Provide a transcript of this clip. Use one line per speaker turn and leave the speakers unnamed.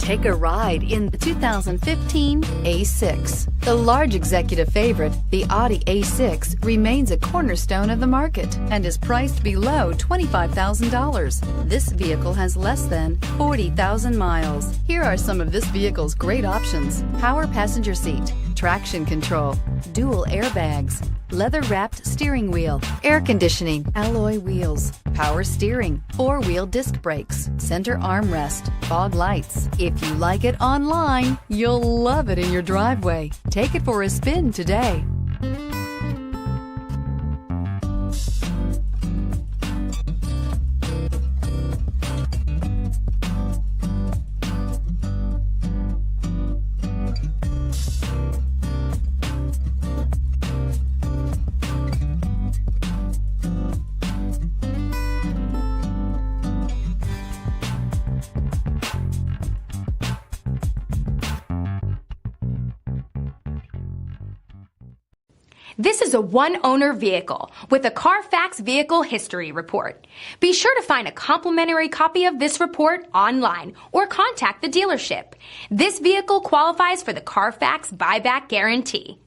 Take a ride in the 2015 A6. The large executive favorite, the Audi A6, remains a cornerstone of the market and is priced below $25,000. This vehicle has less than 40,000 miles. Here are some of this vehicle's great options: power passenger seat, traction control, dual airbags, leather-wrapped steering wheel, air conditioning, alloy wheels, power steering, four-wheel disc brakes, center armrest, fog lights. If you like it online, you'll love it in your driveway. Take it for a spin today.
This is a one-owner vehicle with a Carfax Vehicle History Report. Be sure to find a complimentary copy of this report online or contact the dealership. This vehicle qualifies for the Carfax Buyback Guarantee.